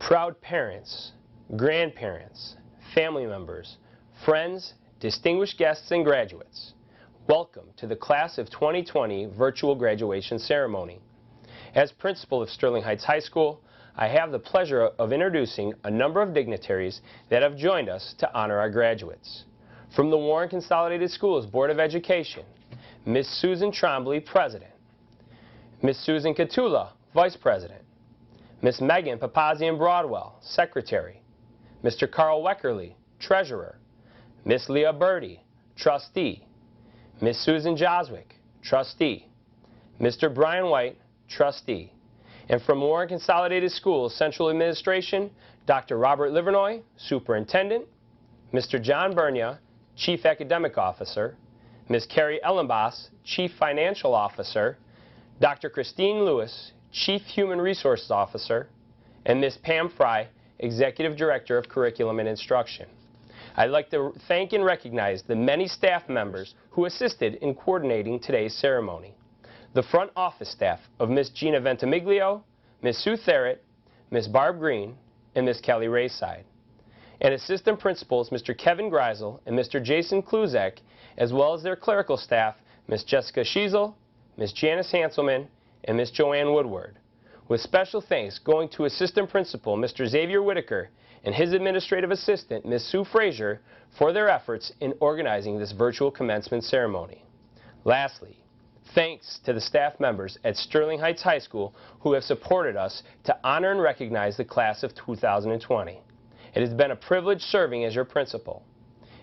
Proud parents, grandparents, family members, friends, distinguished guests, and graduates, welcome to the Class of 2020 virtual graduation ceremony. As principal of Sterling Heights High School, I have the pleasure of introducing a number of dignitaries that have joined us to honor our graduates. From the Warren Consolidated Schools Board of Education, Ms. Susan Trombley, President, Ms. Susan Catula, Vice President, Ms. Megan Papazian-Broadwell, Secretary, Mr. Carl Weckerly, Treasurer, Ms. Leah Birdie, Trustee, Ms. Susan Joswick, Trustee, Mr. Brian White, Trustee, and from Warren Consolidated Schools Central Administration, Dr. Robert Livernoy, Superintendent, Mr. John Bernia, Chief Academic Officer, Ms. Carrie Ellenboss, Chief Financial Officer, Dr. Christine Lewis, Chief Human Resources Officer, and Ms. Pam Fry, Executive Director of Curriculum and Instruction. I'd like to thank and recognize the many staff members who assisted in coordinating today's ceremony. The front office staff of Ms. Gina Ventimiglio, Ms. Sue Therrett, Ms. Barb Green, and Ms. Kelly Rayside. And assistant principals Mr. Kevin Greisel and Mr. Jason Kluzek, as well as their clerical staff, Ms. Jessica Schiesel, Ms. Janice Hanselman, and Ms. Joanne Woodward. With special thanks going to Assistant Principal Mr. Xavier Whitaker and his administrative assistant Ms. Sue Frazier for their efforts in organizing this virtual commencement ceremony. Lastly, thanks to the staff members at Sterling Heights High School who have supported us to honor and recognize the class of 2020. It has been a privilege serving as your principal.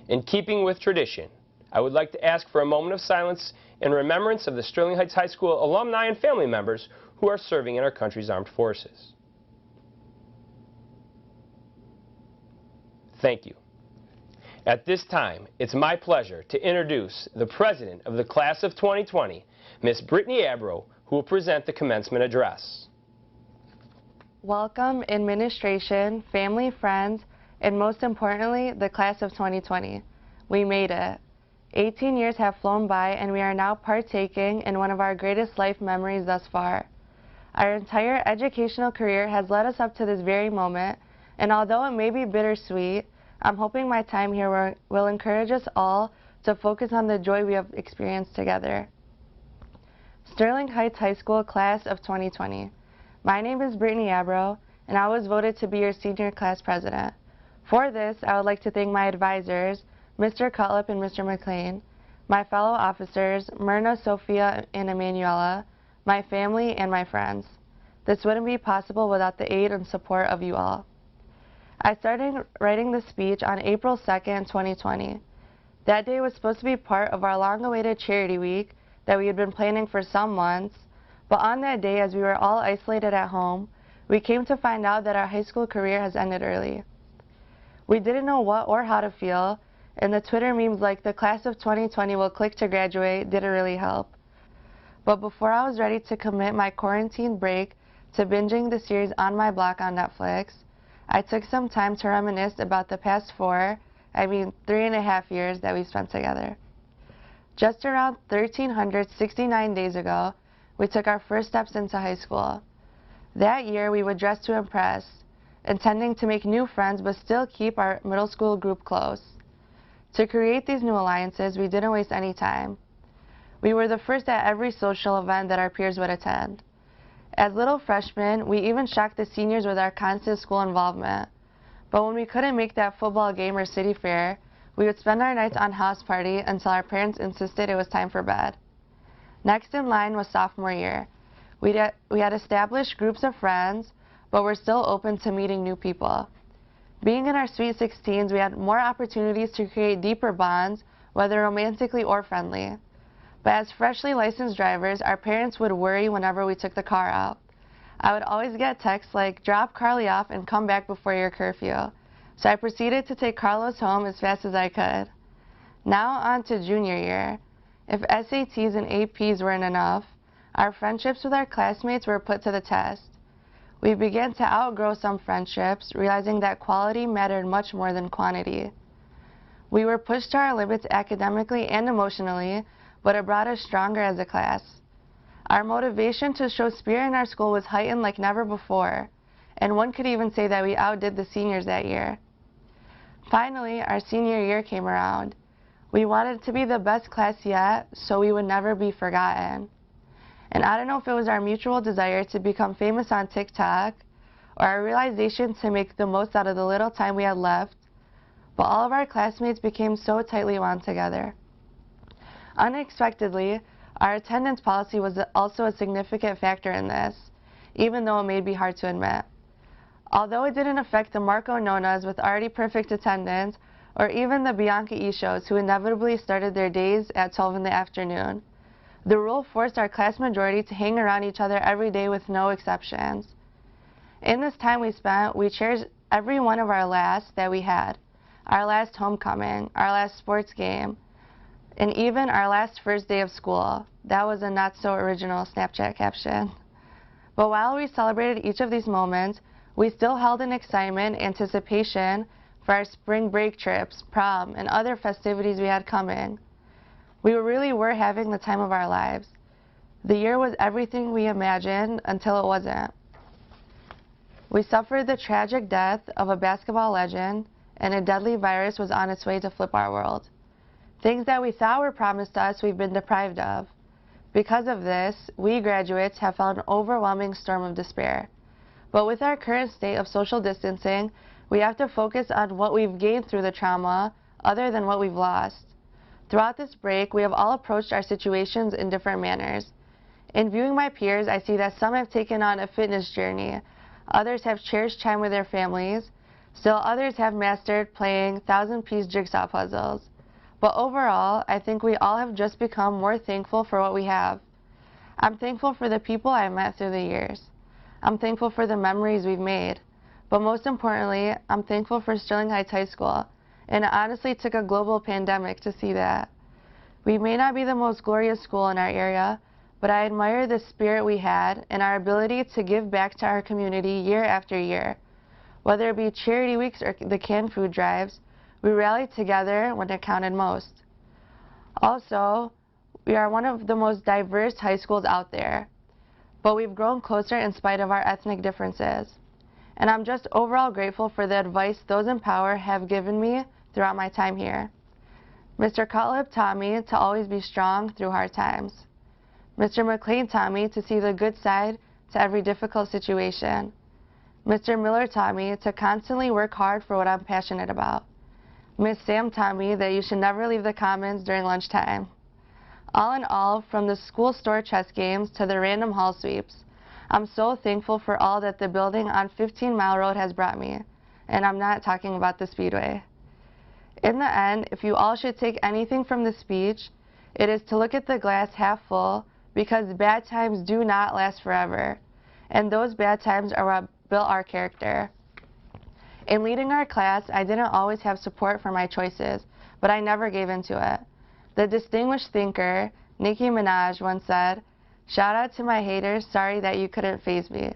In keeping with tradition, I would like to ask for a moment of silence in remembrance of the Sterling Heights High School alumni and family members who are serving in our country's armed forces. Thank you. At this time, it's my pleasure to introduce the President of the Class of 2020, Ms. Brittany Abro, who will present the commencement address. Welcome, administration, family, friends, and most importantly, the Class of 2020. We made it. 18 years have flown by and we are now partaking in one of our greatest life memories thus far. Our entire educational career has led us up to this very moment, and although it may be bittersweet, I'm hoping my time here will encourage us all to focus on the joy we have experienced together. Sterling Heights High School Class of 2020. My name is Brittany Abro, and I was voted to be your senior class president. For this, I would like to thank my advisors, Mr. Cutlip and Mr. McLean, my fellow officers, Myrna, Sophia, and Emanuela, my family, and my friends. This wouldn't be possible without the aid and support of you all. I started writing the speech on April 2nd, 2020. That day was supposed to be part of our long-awaited charity week that we had been planning for some months, but on that day, as we were all isolated at home, we came to find out that our high school career has ended early. We didn't know what or how to feel, and the Twitter memes like the class of 2020 will click to graduate didn't really help. But before I was ready to commit my quarantine break to binging the series On My Block on Netflix, I took some time to reminisce about the past 3.5 years that we spent together. Just around 1,369 days ago, we took our first steps into high school. That year, we would dress to impress, intending to make new friends but still keep our middle school group close. To create these new alliances, we didn't waste any time. We were the first at every social event that our peers would attend. As little freshmen, we even shocked the seniors with our constant school involvement. But when we couldn't make that football game or city fair, we would spend our nights on house party until our parents insisted it was time for bed. Next in line was sophomore year. We had established groups of friends, but were still open to meeting new people. Being in our Sweet 16s, we had more opportunities to create deeper bonds, whether romantically or friendly. But as freshly licensed drivers, our parents would worry whenever we took the car out. I would always get texts like, "Drop Carly off and come back before your curfew." So I proceeded to take Carlos home as fast as I could. Now on to junior year. If SATs and APs weren't enough, our friendships with our classmates were put to the test. We began to outgrow some friendships, realizing that quality mattered much more than quantity. We were pushed to our limits academically and emotionally, but it brought us stronger as a class. Our motivation to show spirit in our school was heightened like never before, and one could even say that we outdid the seniors that year. Finally, our senior year came around. We wanted to be the best class yet, so we would never be forgotten. And I don't know if it was our mutual desire to become famous on TikTok, or our realization to make the most out of the little time we had left, but all of our classmates became so tightly wound together. Unexpectedly, our attendance policy was also a significant factor in this, even though it may be hard to admit. Although it didn't affect the Marco Nonas with already perfect attendance, or even the Bianca Ishos who inevitably started their days at 12 in the afternoon, the rule forced our class majority to hang around each other every day with no exceptions. In this time we spent, we cherished every one of our lasts that we had. Our last homecoming, our last sports game, and even our last first day of school. That was a not so original Snapchat caption. But while we celebrated each of these moments, we still held in excitement, anticipation for our spring break trips, prom, and other festivities we had coming. We really were having the time of our lives. The year was everything we imagined until it wasn't. We suffered the tragic death of a basketball legend, and a deadly virus was on its way to flip our world. Things that we thought were promised to us, we've been deprived of. Because of this, we graduates have felt an overwhelming storm of despair. But with our current state of social distancing, we have to focus on what we've gained through the trauma, other than what we've lost. Throughout this break, we have all approached our situations in different manners. In viewing my peers, I see that some have taken on a fitness journey, others have cherished time with their families, still others have mastered playing 1,000-piece jigsaw puzzles. But overall, I think we all have just become more thankful for what we have. I'm thankful for the people I've met through the years. I'm thankful for the memories we've made. But most importantly, I'm thankful for Sterling Heights High School, and it honestly took a global pandemic to see that. We may not be the most glorious school in our area, but I admire the spirit we had and our ability to give back to our community year after year. Whether it be charity weeks or the canned food drives, we rallied together when it counted most. Also, we are one of the most diverse high schools out there, but we've grown closer in spite of our ethnic differences. And I'm just overall grateful for the advice those in power have given me throughout my time here. Mr. Cutlip taught me to always be strong through hard times. Mr. McLean taught me to see the good side to every difficult situation. Mr. Miller taught me to constantly work hard for what I'm passionate about. Miss Sam taught me that you should never leave the commons during lunchtime. All in all, from the school store chess games to the random hall sweeps, I'm so thankful for all that the building on 15 Mile Road has brought me, and I'm not talking about the Speedway. In the end, if you all should take anything from the speech, it is to look at the glass half full, because bad times do not last forever, and those bad times are what built our character. In leading our class, I didn't always have support for my choices, but I never gave in to it. The distinguished thinker, Nicki Minaj, once said, "Shout out to my haters, sorry that you couldn't faze me."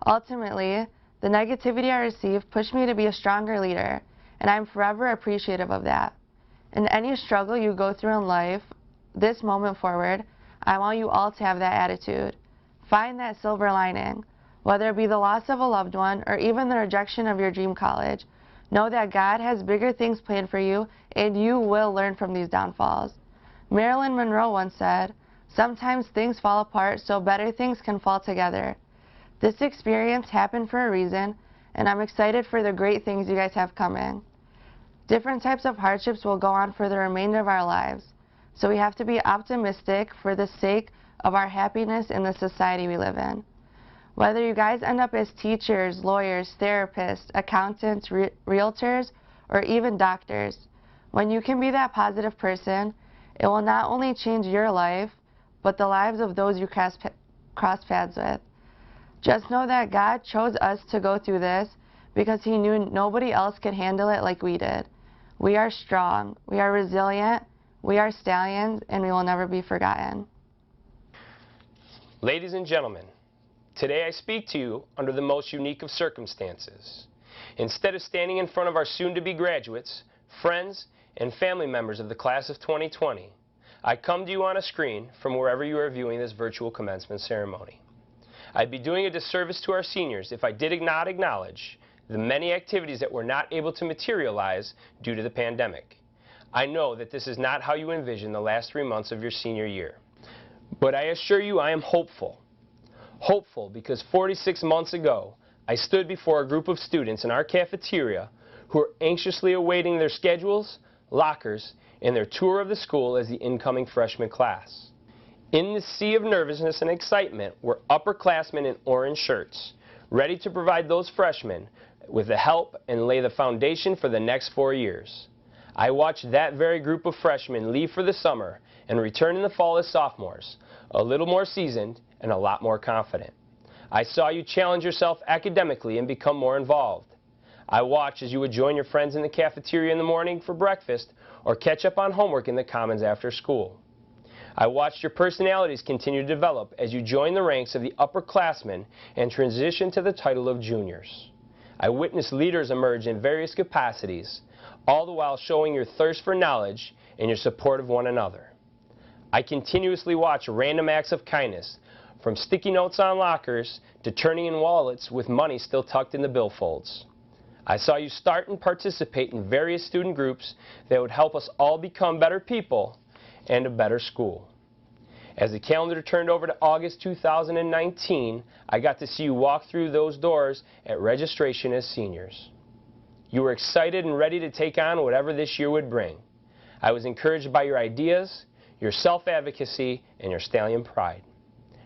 Ultimately, the negativity I received pushed me to be a stronger leader, and I'm forever appreciative of that. In any struggle you go through in life, this moment forward, I want you all to have that attitude. Find that silver lining. Whether it be the loss of a loved one or even the rejection of your dream college, know that God has bigger things planned for you, and you will learn from these downfalls. Marilyn Monroe once said, "Sometimes things fall apart so better things can fall together." This experience happened for a reason, and I'm excited for the great things you guys have coming. Different types of hardships will go on for the remainder of our lives, so we have to be optimistic for the sake of our happiness in the society we live in. Whether you guys end up as teachers, lawyers, therapists, accountants, realtors, or even doctors, when you can be that positive person, it will not only change your life, but the lives of those you cross paths with. Just know that God chose us to go through this because He knew nobody else could handle it like we did. We are strong, we are resilient, we are stallions, and we will never be forgotten. Ladies and gentlemen, today I speak to you under the most unique of circumstances. Instead of standing in front of our soon-to-be graduates, friends, and family members of the class of 2020, I come to you on a screen from wherever you are viewing this virtual commencement ceremony. I'd be doing a disservice to our seniors if I did not acknowledge the many activities that were not able to materialize due to the pandemic. I know that this is not how you envision the last 3 months of your senior year. But I assure you I am hopeful. Hopeful because 46 months ago, I stood before a group of students in our cafeteria who were anxiously awaiting their schedules, lockers, and their tour of the school as the incoming freshman class. In the sea of nervousness and excitement were upperclassmen in orange shirts, ready to provide those freshmen with the help and lay the foundation for the next 4 years. I watched that very group of freshmen leave for the summer and return in the fall as sophomores, a little more seasoned and a lot more confident. I saw you challenge yourself academically and become more involved. I watched as you would join your friends in the cafeteria in the morning for breakfast or catch up on homework in the commons after school. I watched your personalities continue to develop as you joined the ranks of the upperclassmen and transitioned to the title of juniors. I witnessed leaders emerge in various capacities, all the while showing your thirst for knowledge and your support of one another. I continuously watched random acts of kindness, from sticky notes on lockers to turning in wallets with money still tucked in the billfolds. I saw you start and participate in various student groups that would help us all become better people and a better school. As the calendar turned over to August 2019, I got to see you walk through those doors at registration as seniors. You were excited and ready to take on whatever this year would bring. I was encouraged by your ideas, your self-advocacy, and your stallion pride.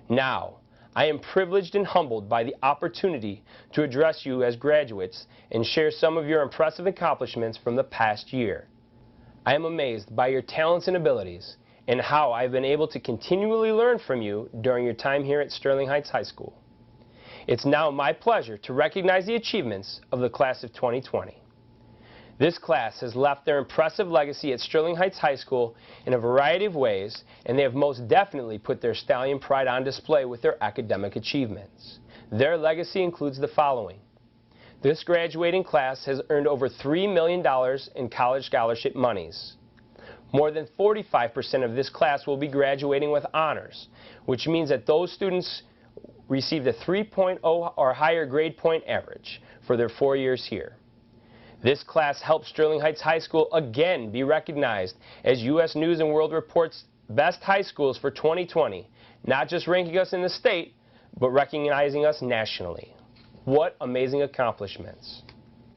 Now, I am privileged and humbled by the opportunity to address you as graduates and share some of your impressive accomplishments from the past year. I am amazed by your talents and abilities and how I've been able to continually learn from you during your time here at Sterling Heights High School. It's now my pleasure to recognize the achievements of the class of 2020. This class has left their impressive legacy at Sterling Heights High School in a variety of ways, and they have most definitely put their stallion pride on display with their academic achievements. Their legacy includes the following. This graduating class has earned over $3 million in college scholarship monies. More than 45% of this class will be graduating with honors, which means that those students received a 3.0 or higher grade point average for their 4 years here. This class helped Sterling Heights High School again be recognized as U.S. News & World Report's best high schools for 2020, not just ranking us in the state, but recognizing us nationally. What amazing accomplishments.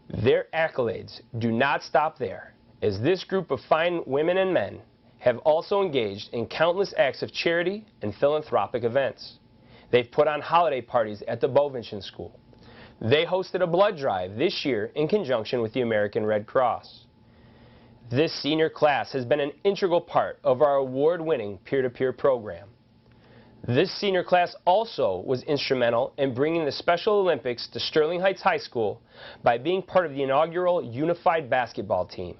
Their accolades do not stop there, as this group of fine women and men have also engaged in countless acts of charity and philanthropic events. They've put on holiday parties at the Bovenschen School. They hosted a blood drive this year in conjunction with the American Red Cross. This senior class has been an integral part of our award-winning peer-to-peer program. This senior class also was instrumental in bringing the Special Olympics to Sterling Heights High School by being part of the inaugural Unified Basketball Team.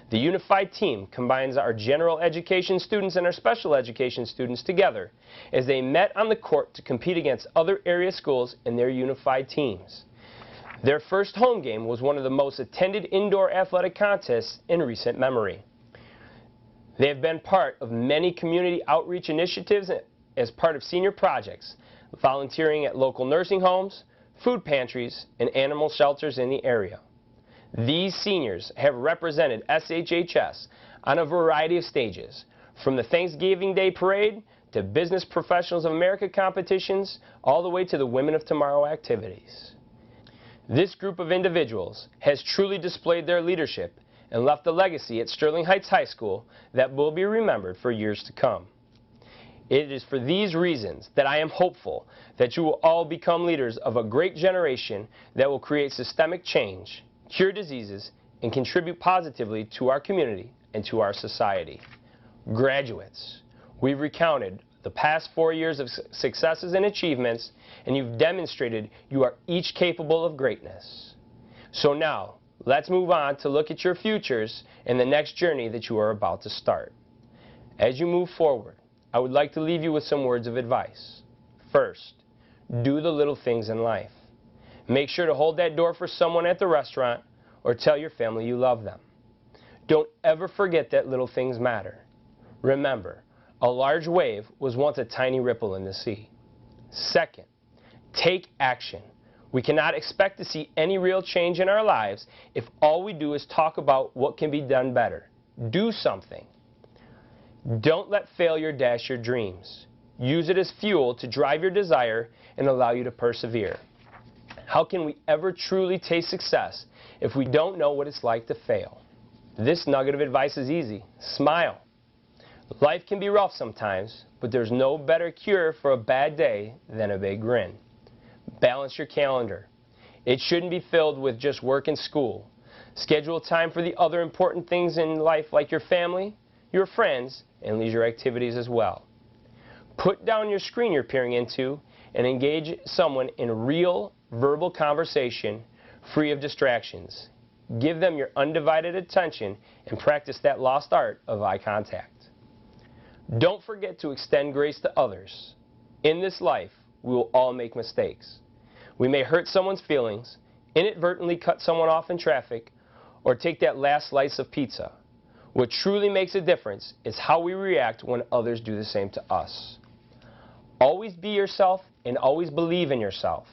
The Unified Team combines our general education students and our special education students together as they met on the court to compete against other area schools in their unified teams. Their first home game was one of the most attended indoor athletic contests in recent memory. They have been part of many community outreach initiatives as part of senior projects, volunteering at local nursing homes, food pantries, and animal shelters in the area. These seniors have represented SHHS on a variety of stages, from the Thanksgiving Day Parade to Business Professionals of America competitions, all the way to the Women of Tomorrow activities. This group of individuals has truly displayed their leadership and left a legacy at Sterling Heights High School that will be remembered for years to come. It is for these reasons that I am hopeful that you will all become leaders of a great generation that will create systemic change, cure diseases, and contribute positively to our community and to our society. Graduates, we've recounted the past 4 years of successes and achievements, and you've demonstrated you are each capable of greatness. So now, let's move on to look at your futures and the next journey that you are about to start. As you move forward, I would like to leave you with some words of advice. First, do the little things in life. Make sure to hold that door for someone at the restaurant or tell your family you love them. Don't ever forget that little things matter. Remember, a large wave was once a tiny ripple in the sea. Second, Take action. We cannot expect to see any real change in our lives if all we do is talk about what can be done better. Do something. Don't let failure dash your dreams. Use it as fuel to drive your desire and allow you to persevere. How can we ever truly taste success if we don't know what it's like to fail? This nugget of advice is easy. Smile. Life can be rough sometimes, but there's no better cure for a bad day than a big grin. Balance your calendar. It shouldn't be filled with just work and school. Schedule time for the other important things in life like your family, your friends, and leisure activities as well. Put down your screen you're peering into and engage someone in real verbal conversation free of distractions. Give them your undivided attention and practice that lost art of eye contact. Don't forget to extend grace to others. In this life, we will all make mistakes. We may hurt someone's feelings, inadvertently cut someone off in traffic, or take that last slice of pizza. What truly makes a difference is how we react when others do the same to us. Always be yourself and always believe in yourself.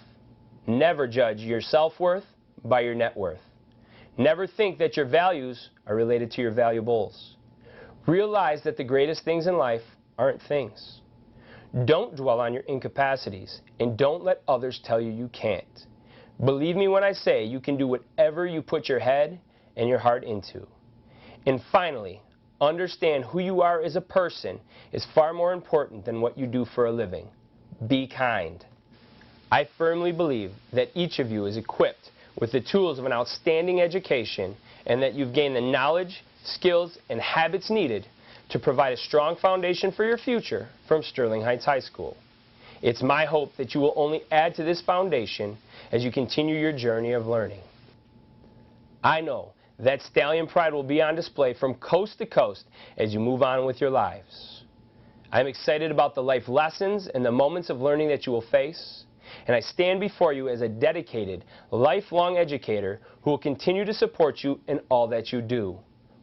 Never judge your self-worth by your net worth. Never think that your values are related to your valuables. Realize that the greatest things in life aren't things. Don't dwell on your incapacities, and don't let others tell you you can't. Believe me when I say you can do whatever you put your head and your heart into. And finally, understand who you are as a person is far more important than what you do for a living. Be kind. I firmly believe that each of you is equipped with the tools of an outstanding education and that you've gained the knowledge, skills, and habits needed to provide a strong foundation for your future from Sterling Heights High School. It's my hope that you will only add to this foundation as you continue your journey of learning. I know that stallion pride will be on display from coast to coast as you move on with your lives. I'm excited about the life lessons and the moments of learning that you will face, and I stand before you as a dedicated, lifelong educator who will continue to support you in all that you do.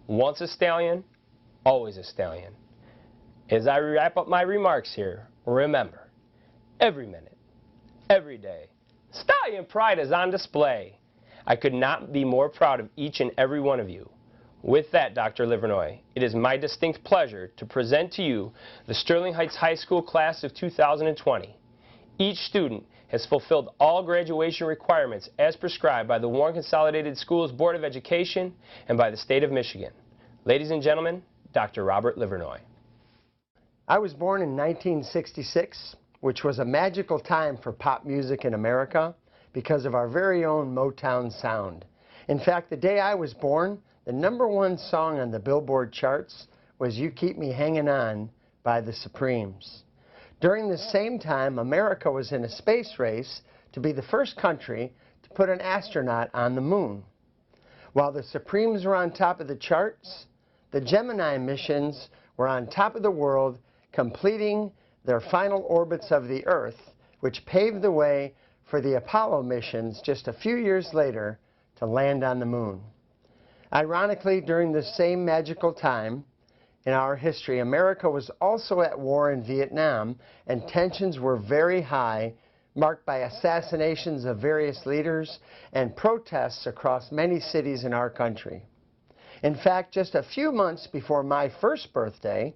Once a stallion, always a stallion. As I wrap up my remarks here, remember, every minute, every day, stallion pride is on display. I could not be more proud of each and every one of you. With that, Dr. Livernoy, it is my distinct pleasure to present to you the Sterling Heights High School class of 2020. Each student has fulfilled all graduation requirements as prescribed by the Warren Consolidated Schools Board of Education and by the state of Michigan. Ladies and gentlemen, Dr. Robert Livernoy. I was born in 1966, which was a magical time for pop music in America because of our very own Motown sound. In fact, the day I was born, the #1 song on the Billboard charts was "You Keep Me Hanging On" by the Supremes. During the same time, America was in a space race to be the first country to put an astronaut on the moon. While the Supremes were on top of the charts, the Gemini missions were on top of the world, completing their final orbits of the Earth, which paved the way for the Apollo missions just a few years later to land on the moon. Ironically, during the same magical time in our history, America was also at war in Vietnam, and tensions were very high, marked by assassinations of various leaders and protests across many cities in our country. In fact, just a few months before my first birthday,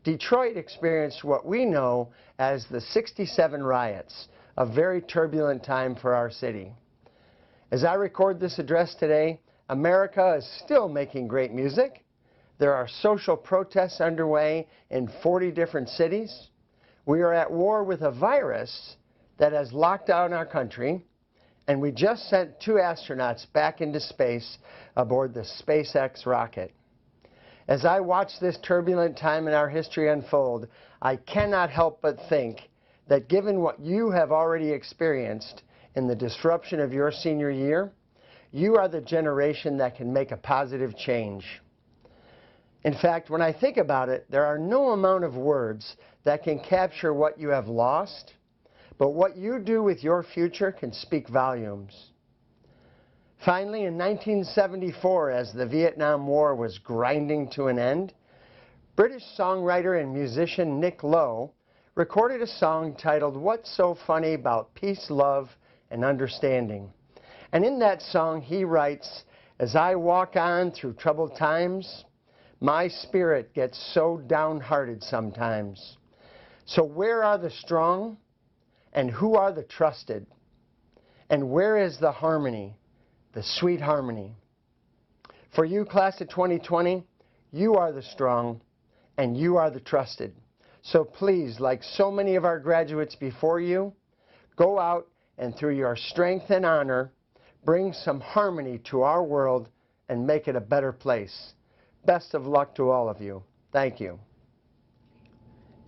Detroit experienced what we know as the '67 riots, a very turbulent time for our city. As I record this address today, America is still making great music. There are social protests underway in 40 different cities. We are at war with a virus that has locked down our country, and we just sent 2 astronauts back into space aboard the SpaceX rocket. As I watch this turbulent time in our history unfold, I cannot help but think that given what you have already experienced in the disruption of your senior year, you are the generation that can make a positive change. In fact, when I think about it, there are no amount of words that can capture what you have lost, but what you do with your future can speak volumes. Finally, in 1974, as the Vietnam War was grinding to an end, British songwriter and musician Nick Lowe recorded a song titled "What's So Funny About Peace, Love, and Understanding." And in that song he writes, "As I walk on through troubled times, my spirit gets so downhearted sometimes. So where are the strong, and who are the trusted? And where is the harmony, the sweet harmony? For you, class of 2020, you are the strong, and you are the trusted. So please, like so many of our graduates before you, go out and through your strength and honor, bring some harmony to our world and make it a better place. Best of luck to all of you. Thank you."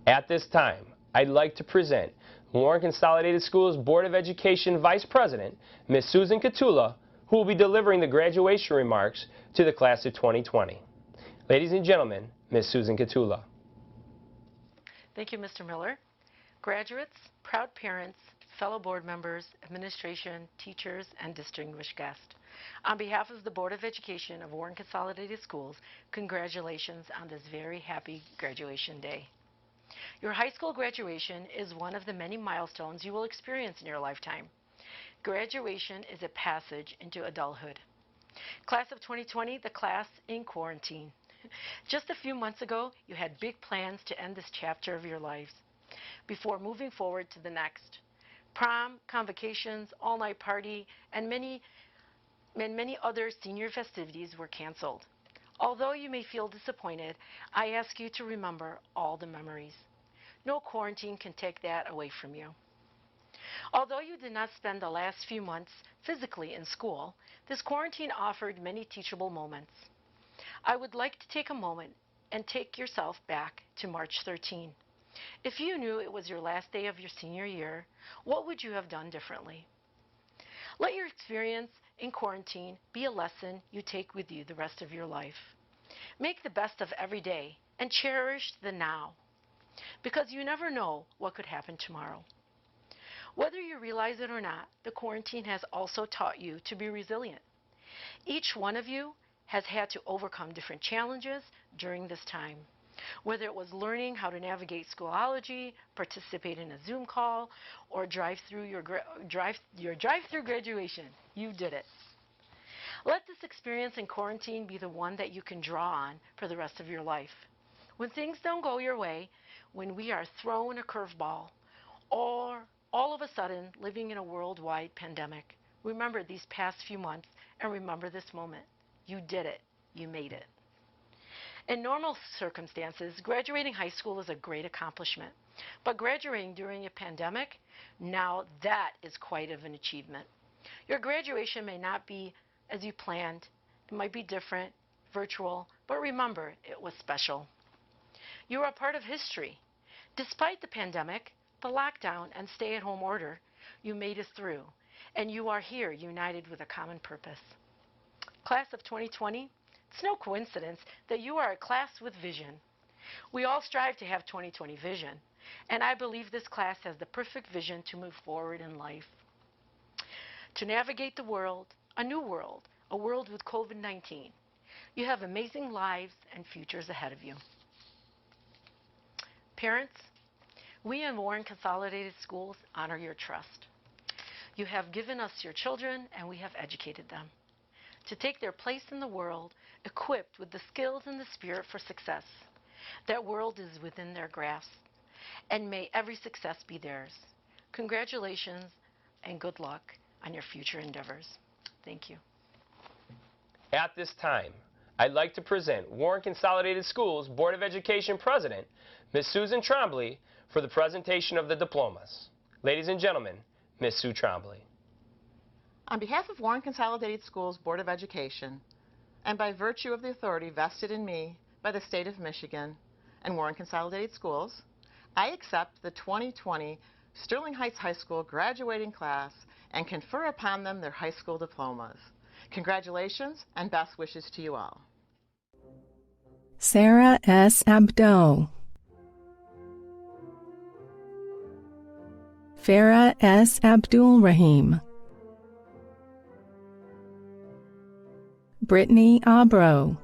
At this time, I'd like to present Warren Consolidated Schools Board of Education Vice President, Ms. Susan Catula, who will be delivering the graduation remarks to the class of 2020. Ladies and gentlemen, Ms. Susan Catula. Thank you, Mr. Miller. Graduates, proud parents, fellow board members, administration, teachers, and distinguished guests. On behalf of the Board of Education of Warren Consolidated Schools, congratulations on this very happy graduation day. Your high school graduation is one of the many milestones you will experience in your lifetime. Graduation is a passage into adulthood. Class of 2020, the class in quarantine. Just a few months ago, you had big plans to end this chapter of your lives before moving forward to the next. Prom, convocations, all-night party, and many other senior festivities were canceled. Although you may feel disappointed, I ask you to remember all the memories. No quarantine can take that away from you. Although you did not spend the last few months physically in school, this quarantine offered many teachable moments. I would like to take a moment and take yourself back to March 13. If you knew it was your last day of your senior year, what would you have done differently? Let your experience in quarantine be a lesson you take with you the rest of your life. Make the best of every day and cherish the now, because you never know what could happen tomorrow. Whether you realize it or not, the quarantine has also taught you to be resilient. Each one of you has had to overcome different challenges during this time. Whether it was learning how to navigate Schoology, participate in a Zoom call, or drive through your drive-through graduation, you did it. Let this experience in quarantine be the one that you can draw on for the rest of your life. When things don't go your way, when we are thrown a curveball, or all of a sudden living in a worldwide pandemic, remember these past few months and remember this moment. You did it. You made it. In normal circumstances, graduating high school is a great accomplishment. But graduating during a pandemic, now that is quite of an achievement. Your graduation may not be as you planned. It might be different, virtual, but remember, it was special. You are a part of history. Despite the pandemic, the lockdown and stay-at-home order, you made it through, and you are here united with a common purpose. Class of 2020, it's no coincidence that you are a class with vision. We all strive to have 2020 vision, and I believe this class has the perfect vision to move forward in life. To navigate the world, a new world, a world with COVID-19. You have amazing lives and futures ahead of you. Parents, we in Warren Consolidated Schools honor your trust. You have given us your children, and we have educated them to take their place in the world, equipped with the skills and the spirit for success. That world is within their grasp, and may every success be theirs. Congratulations and good luck on your future endeavors. Thank you. At this time, I'd like to present Warren Consolidated Schools Board of Education President, Ms. Susan Trombley, for the presentation of the diplomas. Ladies and gentlemen, Ms. Sue Trombley. On behalf of Warren Consolidated Schools Board of Education, and by virtue of the authority vested in me by the State of Michigan and Warren Consolidated Schools, I accept the 2020 Sterling Heights High School graduating class and confer upon them their high school diplomas. Congratulations and best wishes to you all. Sarah S. Abdo, Farah S. Abdul Rahim, Brittany Abro,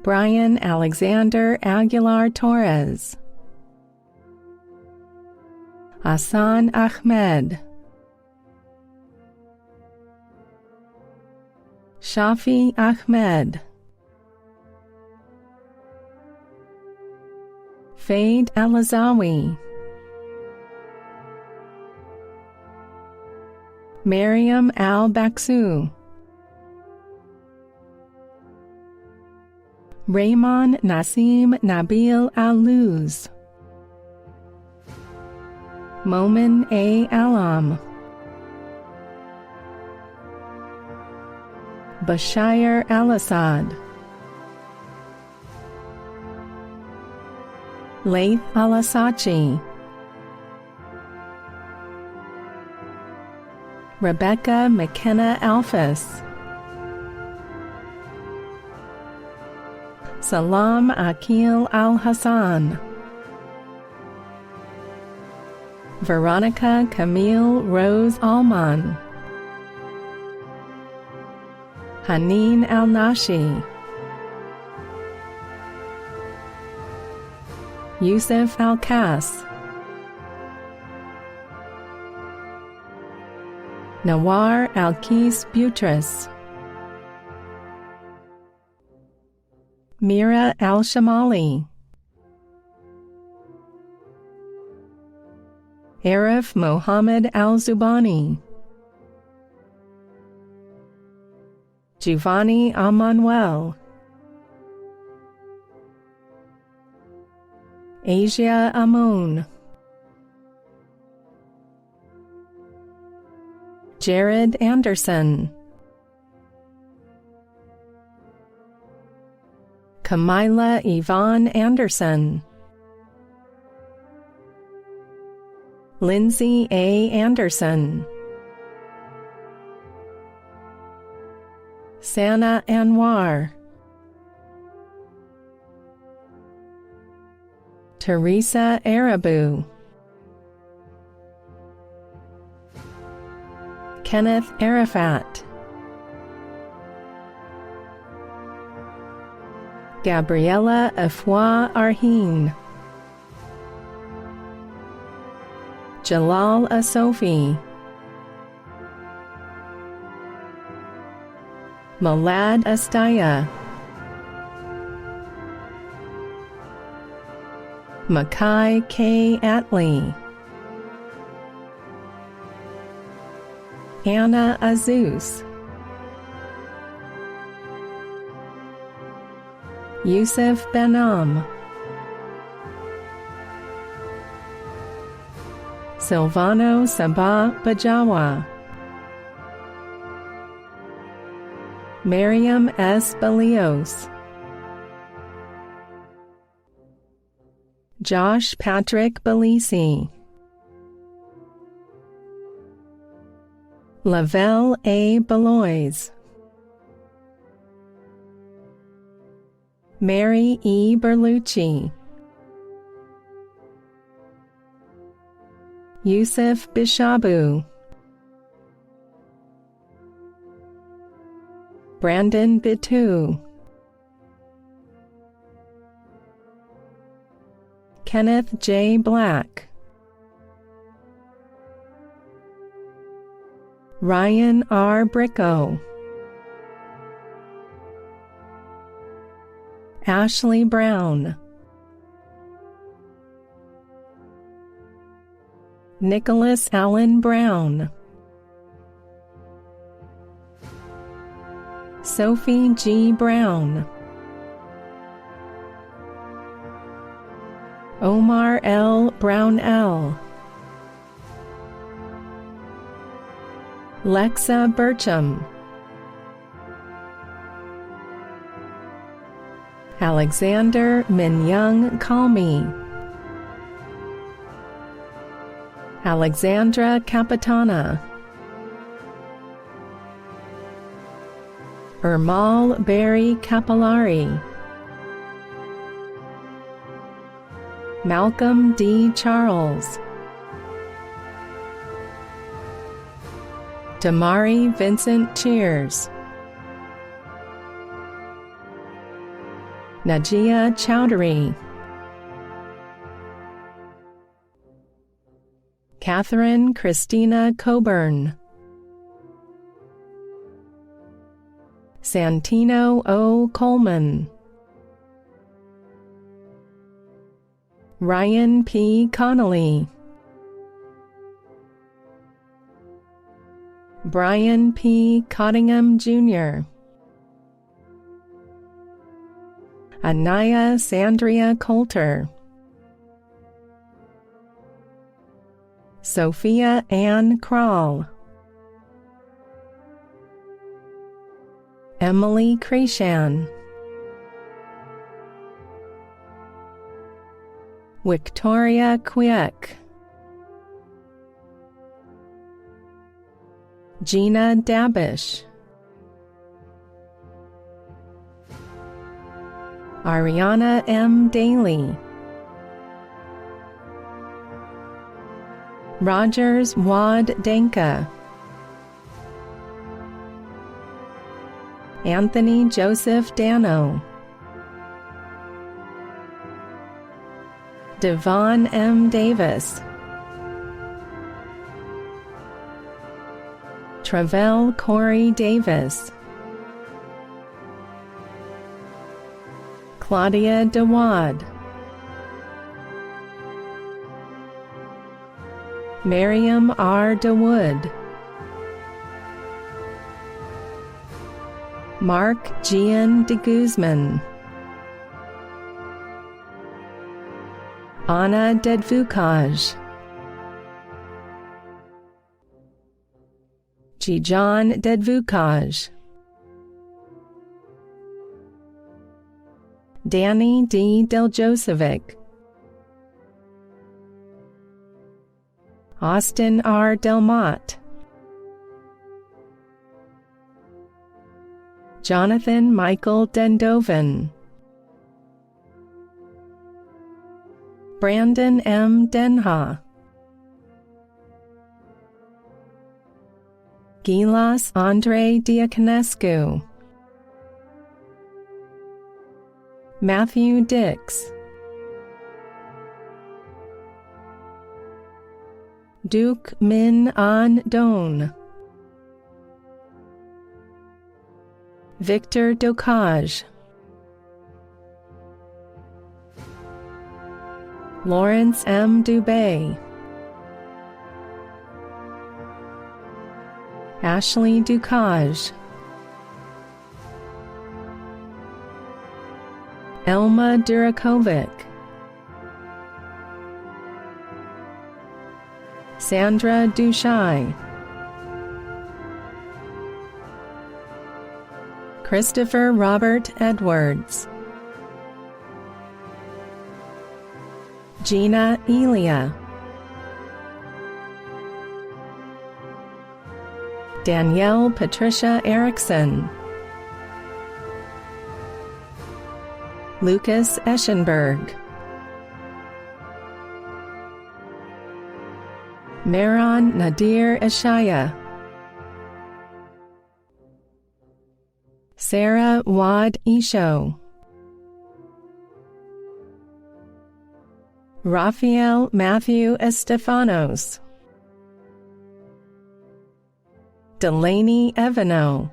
Brian Alexander Aguilar Torres, Hassan Ahmed, Shafi Ahmed, Fade Alazawi, Mariam Al-Baksu, Raymond Nasim Nabil Al-Luz, Momin A. Alam, Bashir Al-Assad, Laith Al-Asachi, Rebecca McKenna Alphas, Salam Akil Al-Hassan, Veronica Camille Rose Alman, Haneen Al-Nashi, Yusuf Al-Kas, Nawar Al-Kis Butris, Mira Al-Shamali, Arif Mohammed Al-Zubani, Giovanni Amanuel, Asia Amun, Jared Anderson, Kamila Yvonne Anderson, Lindsay A. Anderson, Sana Anwar, Teresa Arabu, Kenneth Arafat, Gabriella Afwa Arhin, Jalal Asofi, Malad Astaya, Makai K. Atley, Anna Azus, Yusuf Benam, Silvano Sabah Bajawa, Miriam S. Balios, Josh Patrick Belisi, Lavelle A. Belois, Mary E. Berlucci, Yusuf Bishabu, Brandon Bitu, Kenneth J. Black, Ryan R. Bricko, Ashley Brown, Nicholas Allen Brown, Sophie G. Brown, Omar L. Brownell, Lexa Burcham, Alexander Minyoung Kalmi, Alexandra Capitana, Ermal Barry Capillari, Malcolm D. Charles, Damari Vincent Cheers, Najia Chowdhury, Catherine Christina Coburn, Santino O. Coleman, Ryan P. Connolly, Brian P. Cottingham, Jr., Anaya Sandria Coulter, Sophia Ann Krall, Emily Creshan, Victoria Quiek, Gina Dabish, Ariana M. Daly, Rogers Wad Danka, Anthony Joseph Dano, Devon M. Davis, Travell Corey Davis, Claudia DeWad, Miriam R. DeWood, Mark Gian de Guzman, Anna Dedvukaj, Jijan Dedvukaj, Danny D. Deljosevic, Austin R. Delmott, Jonathan Michael Dendoven, Brandon M. Denha, Gilas Andre Diaconescu, Matthew Dix, Duke Min An Don, Victor Dokaj, Lawrence M. Dubé, Ashley Dukaj, Elma Durakovic, Sandra Dushai, Christopher Robert Edwards, Gina Elia, Danielle Patricia Erickson, Lucas Eschenberg, Mehran Nadir Eshaya, Sarah Wad Isho, Raphael Matthew Estefanos, Delaney Evano,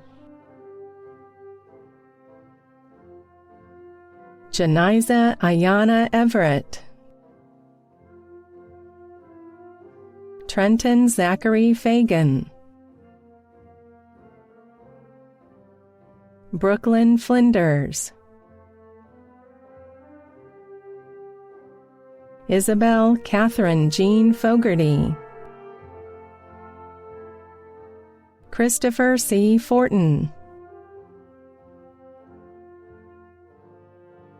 Janiza Ayana Everett, Trenton Zachary Fagan, Brooklyn Flinders, Isabel Catherine Jean Fogarty, Christopher C. Fortin,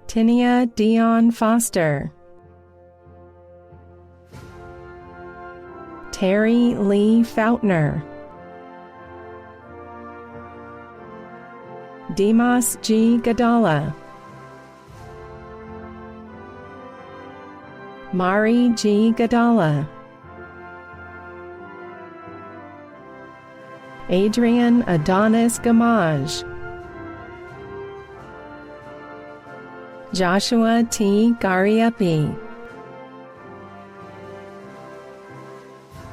Tinia Dion Foster, Terry Lee Foutner, Dimas G. Gadala, Mari G. Gadala, Adrian Adonis Gamage, Joshua T. Gariepi,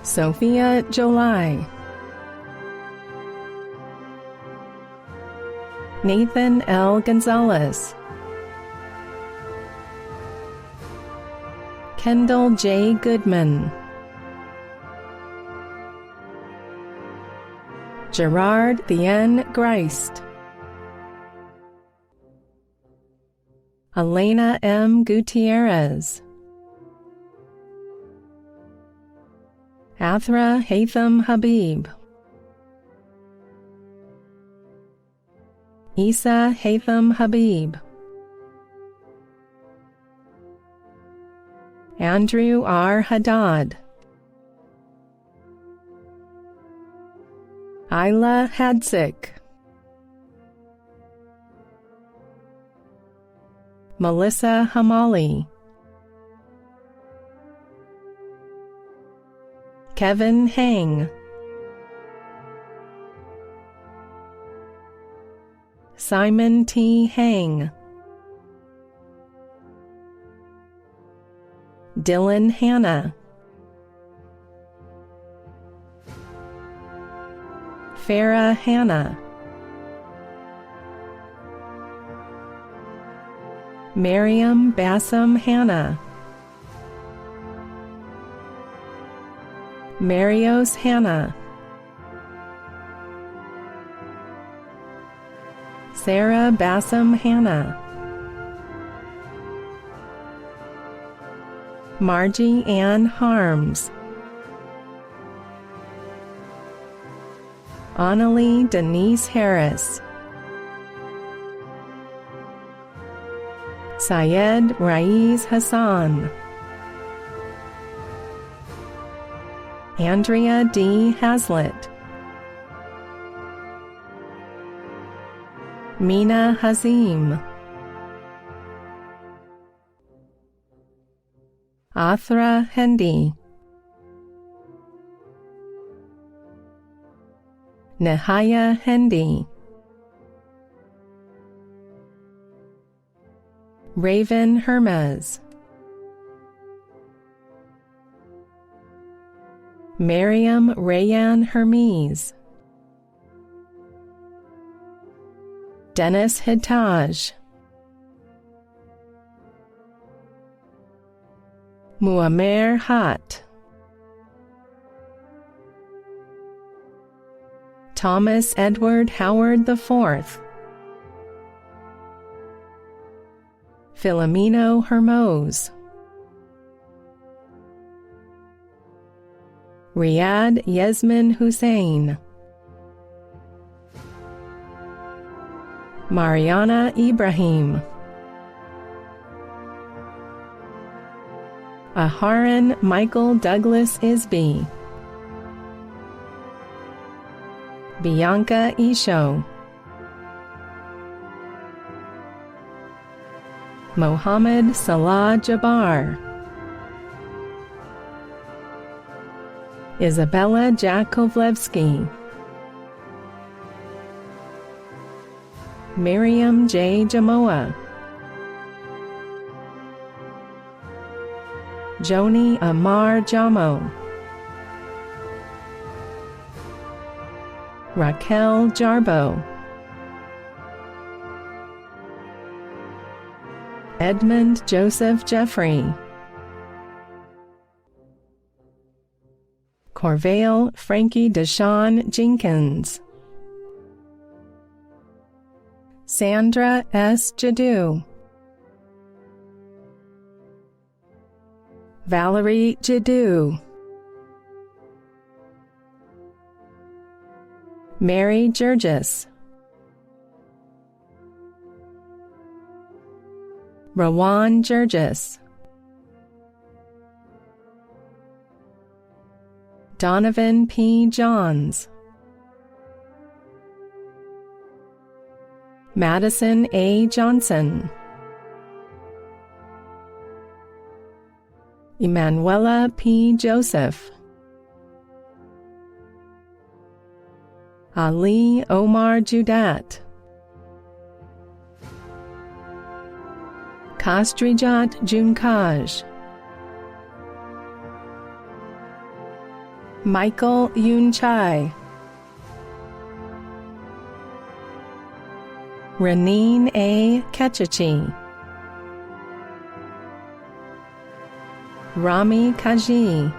Sophia Jolai, Nathan L. Gonzalez, Kendall J. Goodman, Gerard Thien Greist, Elena M. Gutierrez, Athra Haitham Habib, Isa Haitham Habib, Andrew R. Haddad, Isla Hadsick, Melissa Hamali, Kevin Hang, Simon T. Hang, Dylan Hanna, Farah Hanna, Miriam Bassam Hanna, Marios Hanna, Sarah Bassam Hanna, Margie Ann Harms, Annalie Denise Harris, Syed Raiz Hassan, Andrea D. Hazlitt, Mina Hazim, Athra Hendy, Nehaya Hendy, Raven Hermes, Miriam Rayan Hermes, Dennis Hittaj, Muammer Hat, Thomas Edward Howard IV, Filomeno Hermos, Riyad Yasmin Hussein, Mariana Ibrahim, Aharon Michael Douglas Isby, Bianca Isho, Mohammed Salah Jabbar, Isabella Jakovlevsky, Miriam J. Jamoa, Joni Amar Jamo, Raquel Jarbo, Edmund Joseph Jeffrey, Corvale Frankie Deshawn Jenkins, Sandra S. Jadu, Valerie Jadu, Mary Jurgis, Rawan Jurgis, Donovan P. Johns, Madison A. Johnson, Emanuela P. Joseph, Ali Omar Judat, Kastrijat Junkaj, Michael Yoon Chai, Raneen A. Kechachi, Rami Kaji,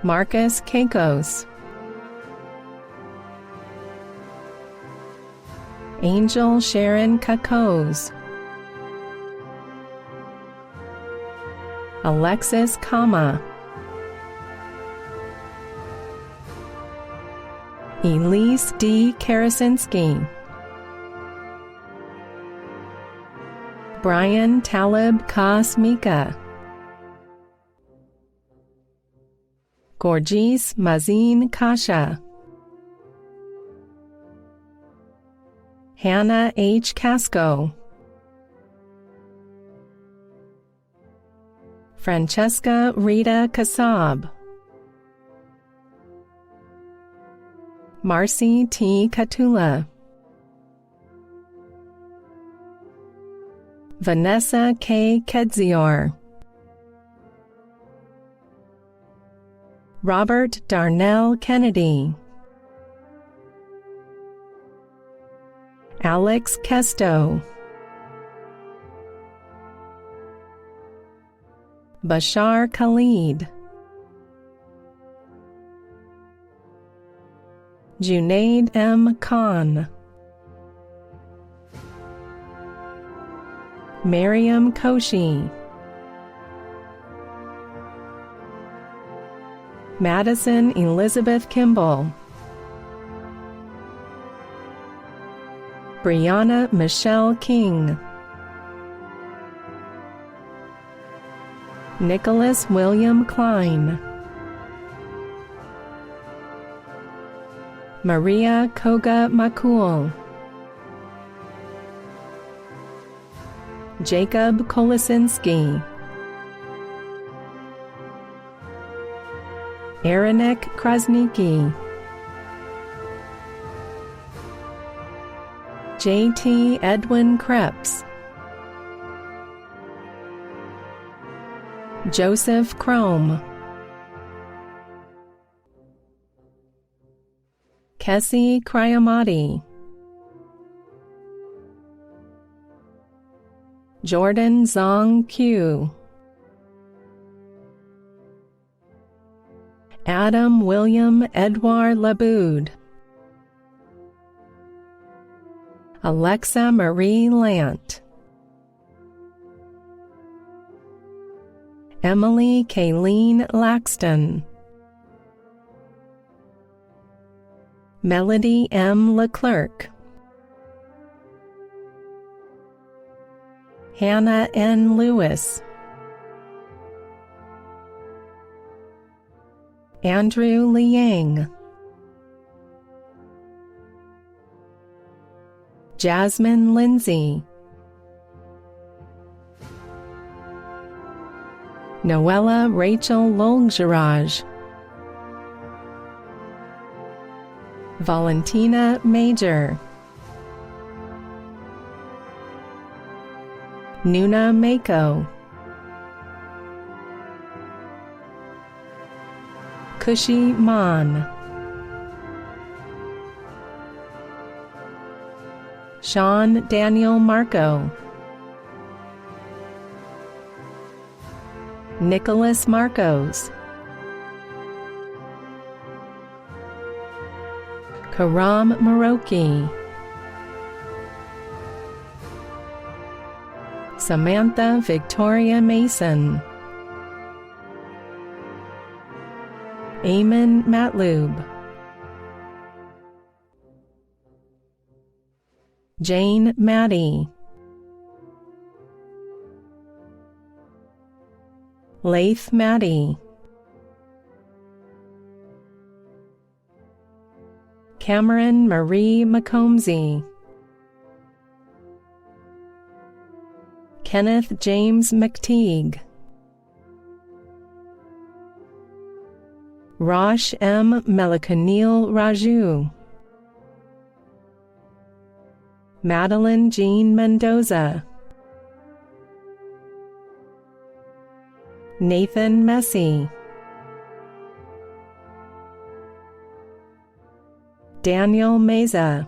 Marcus Keikos, Angel Sharon Kakos, Alexis Kama, Elise D. Karasinski, Brian Talib Kasmika, Gorgis Mazin Kasha, Hannah H. Casco, Francesca Rita Kasab, Marcy T. Katula, Vanessa K. Kedzior, Robert Darnell Kennedy, Alex Kesto, Bashar Khalid, Junaid M. Khan, Miriam Koshi, Madison Elizabeth Kimball, Brianna Michelle King, Nicholas William Klein, Maria Koga Makul, Jacob Kolisinski, Aranek Krasniki, J.T. Edwin Krebs, Joseph Crome, Kessie Cryamati, Jordan Zong Q, Adam William Edouard Laboud, Alexa Marie Lant, Emily Kayleen Laxton, Melody M. Leclerc, Hannah N. Lewis, Andrew Liang, Jasmine Lindsay, Noella Rachel Lolgeraj, Valentina Major, Nuna Mako, Kushi Mon, Sean Daniel Marco, Nicholas Marcos, Karam Maroki, Samantha Victoria Mason, Eamon Matlube, Jane Maddie, Laith Maddie, Cameron Marie McCombsey, Kenneth James McTeague, Rosh M. Melikanil Raju, Madeline Jean Mendoza, Nathan Messi, Daniel Meza,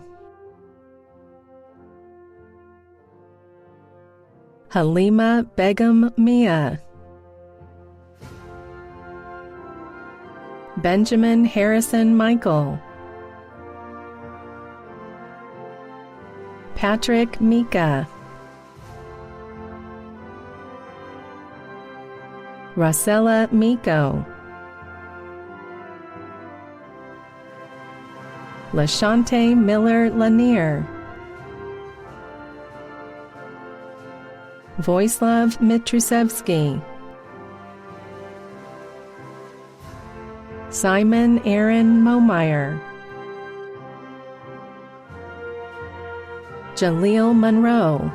Halima Begum Mia, Benjamin Harrison Michael, Patrick Mika, Rosella Miko, Lashante Miller Lanier, Voislav Mitrusevsky, Simon Aaron Momeyer, Jaleel Monroe,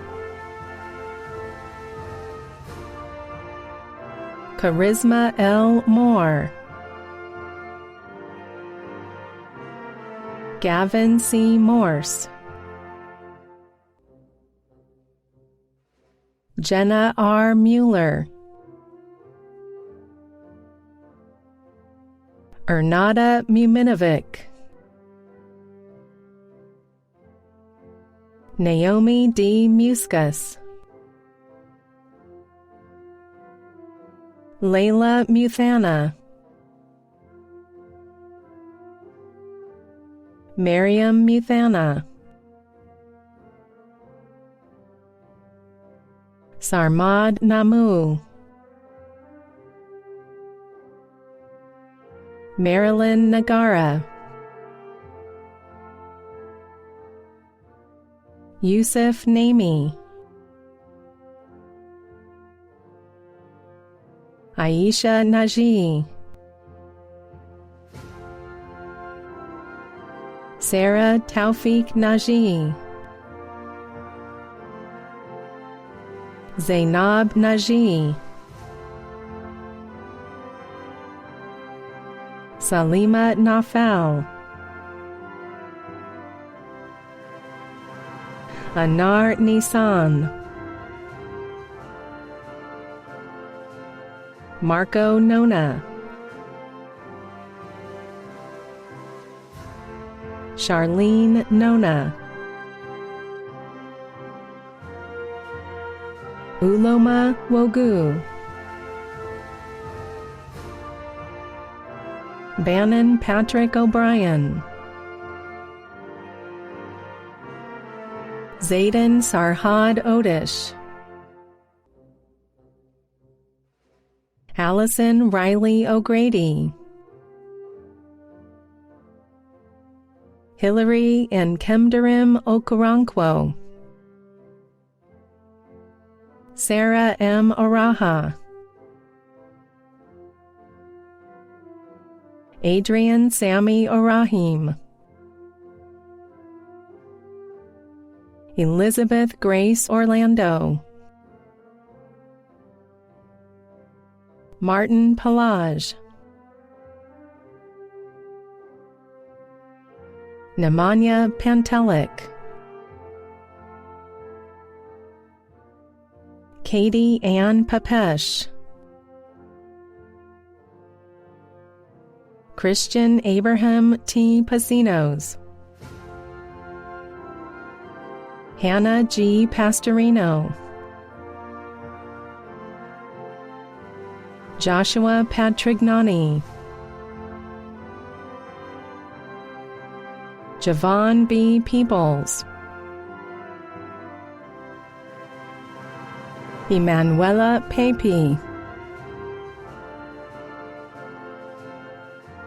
Charisma L. Moore, Gavin C. Morse, Jenna R. Mueller, Ernada Muminovic, Naomi D. Muscus, Layla Muthana, Miriam Muthana, Sarmad Namu, Marilyn Nagara, Yusuf Nami, Aisha Naji, Sarah Taufik Naji, Zainab Naji, Salima Nafal, Anar Nisan, Marco Nona, Charlene Nona, Uloma Wogu, Bannon Patrick O'Brien, Zayden Sarhad Odish, Allison Riley O'Grady, Hillary and Kemdarim Okoronkwo, Sarah M. Araha, Adrian Sammy Orahim, Elizabeth Grace Orlando, Martin Pelage, Nemanja Pantelik, Katie Ann Papesh, Christian Abraham T. Pasinos, Hannah G. Pastorino, Joshua Patrignani, Javon B. Peebles, Emanuela Pepe,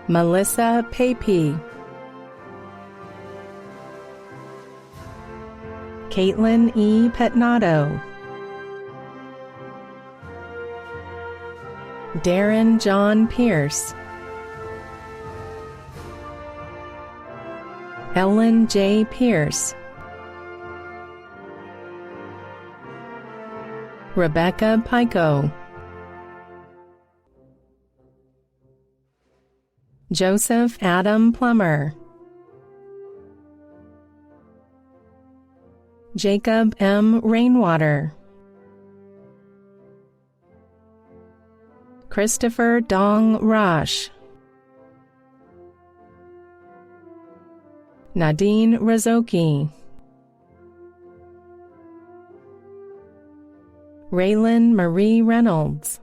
Melissa Pepe, Caitlin E. Petnato, Darren John Pierce, Ellen J. Pierce, Rebecca Pico, Joseph Adam Plummer, Jacob M. Rainwater, Christopher Dong Rosh, Nadine Razoki, Raylan Marie Reynolds,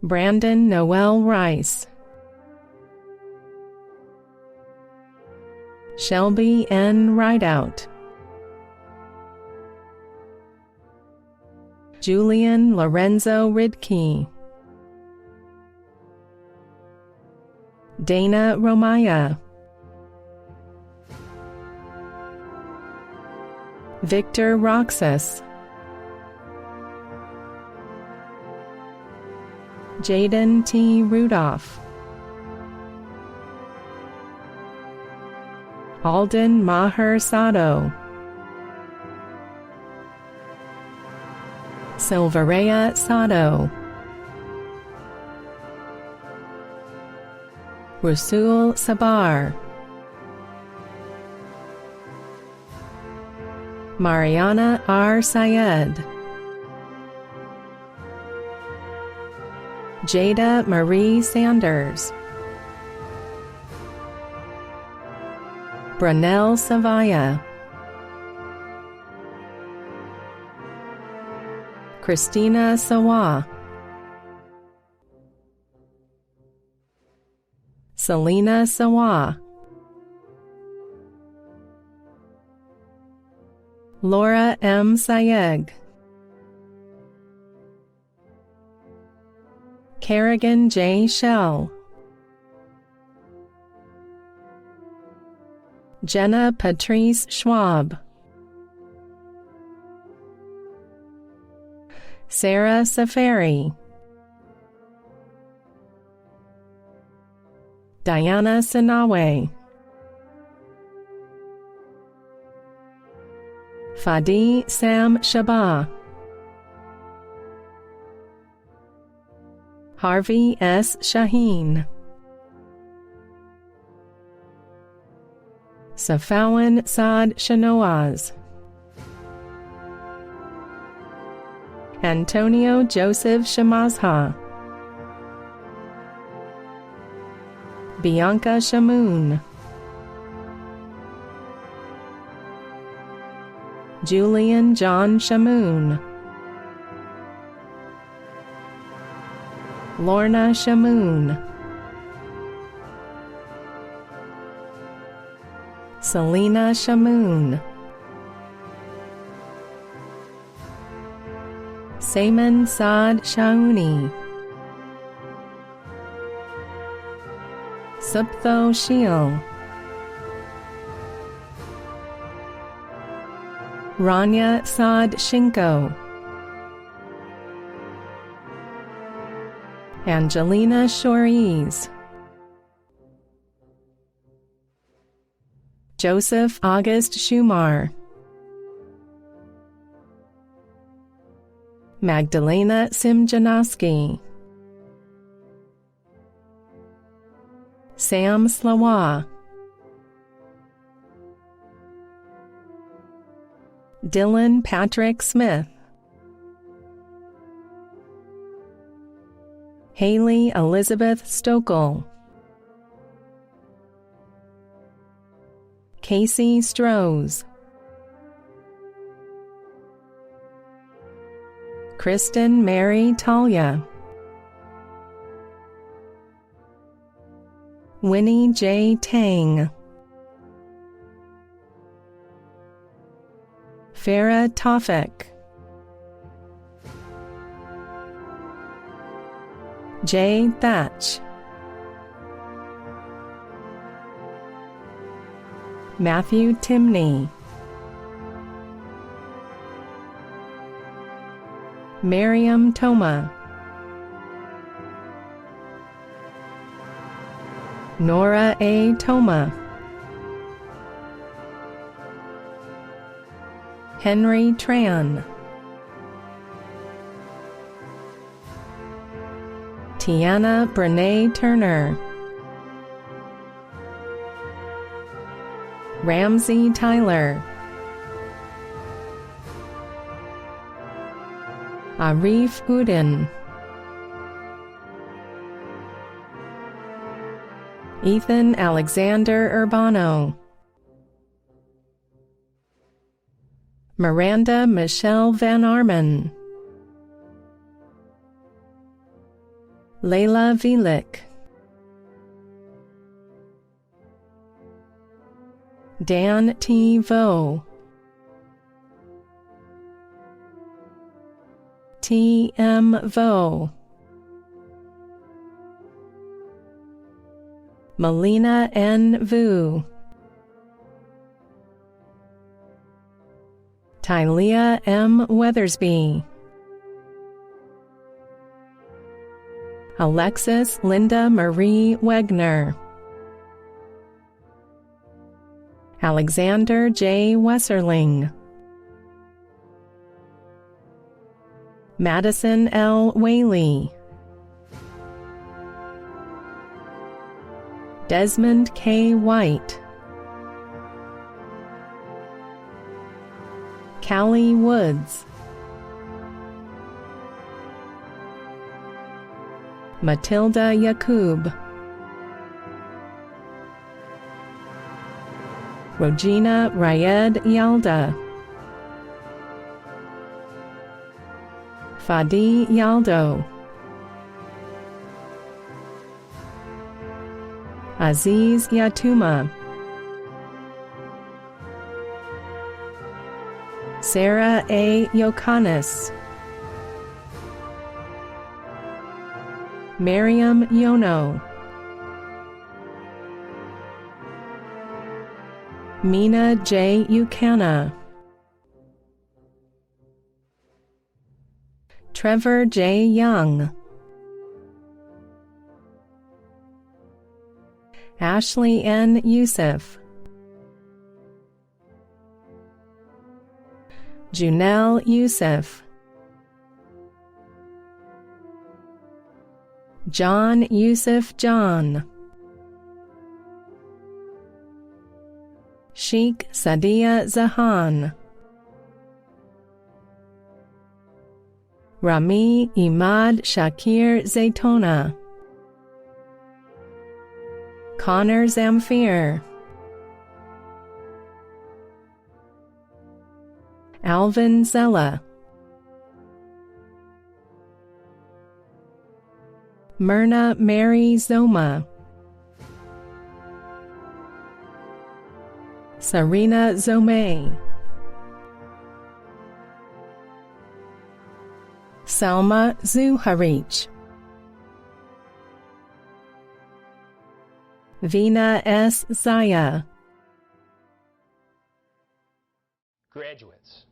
Brandon Noel Rice, Shelby N. Rideout, Julian Lorenzo Ridke, Dana Romaya, Victor Roxas, Jaden T. Rudolph, Alden Maher Sado, Silverea Sado, Rasul Sabar, Mariana R. Syed, Jada Marie Sanders, Brunel Savaya, Christina Sawa, Selena Sawa, Laura M. Sayeg, Kerrigan J. Shell, Jenna Patrice Schwab, Sarah Safari, Diana Sinawe, Fadi Sam Shabah, Harvey S. Shaheen, Safawan Saad Shanoaz, Antonio Joseph Shamazha, Bianca Shamoon, Julian John Shamoon, Lorna Shamoon, Selena Shamoon, Sayman Saad Shauni, Suptho Sheel, Rania Saad Shinko, Angelina Shoriz, Joseph August Shumar, Magdalena Simjanowski, Sam Slawa, Dylan Patrick Smith, Haley Elizabeth Stokel, Casey Strohs, Kristen Mary Talia, Winnie J. Tang, Farah Tofik, Jay Thatch, Matthew Timney, Miriam Toma, Nora A. Toma, Henry Tran, Tiana Brene Turner, Ramsey Tyler, Arif Udin, Ethan Alexander Urbano, Miranda Michelle Van Armen, Layla Vilik, Dan T. Vo, T. M. Vo, Melina N. Vu, Tylea M. Weathersby, Alexis Linda Marie Wegner, Alexander J. Wesserling, Madison L. Whaley, Desmond K. White, Callie Woods, Matilda Yakub, Rogina Rayed Yalda, Fadi Yaldo, Aziz Yatuma, Sarah A. Yokanis, Miriam Yono, Mina J. Ukana, Trevor J. Young, Ashley N. Youssef, Junelle Youssef, John Yusuf John, Sheikh Sadia Zahan, Rami Imad Shakir Zaytona, Connor Zamfir, Alvin Zella, Myrna Mary Zoma, Sarina Zome, Selma Zuharich, Vina S. Zaya. Graduates,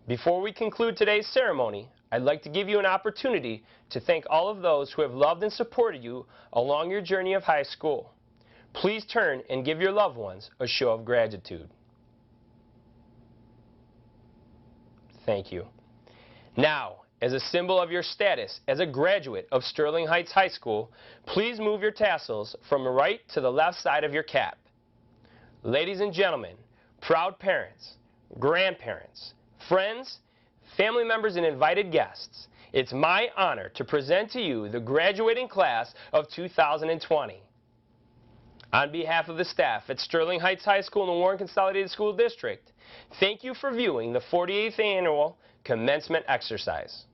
before we conclude today's ceremony, I'd like to give you an opportunity to thank all of those who have loved and supported you along your journey of high school. Please turn and give your loved ones a show of gratitude. Thank you. Now, as a symbol of your status as a graduate of Sterling Heights High School, please move your tassels from the right to the left side of your cap. Ladies and gentlemen, proud parents, grandparents, friends, family members, and invited guests, it's my honor to present to you the graduating class of 2020. On behalf of the staff at Sterling Heights High School in the Warren Consolidated School District, thank you for viewing the 48th Annual Commencement Exercise.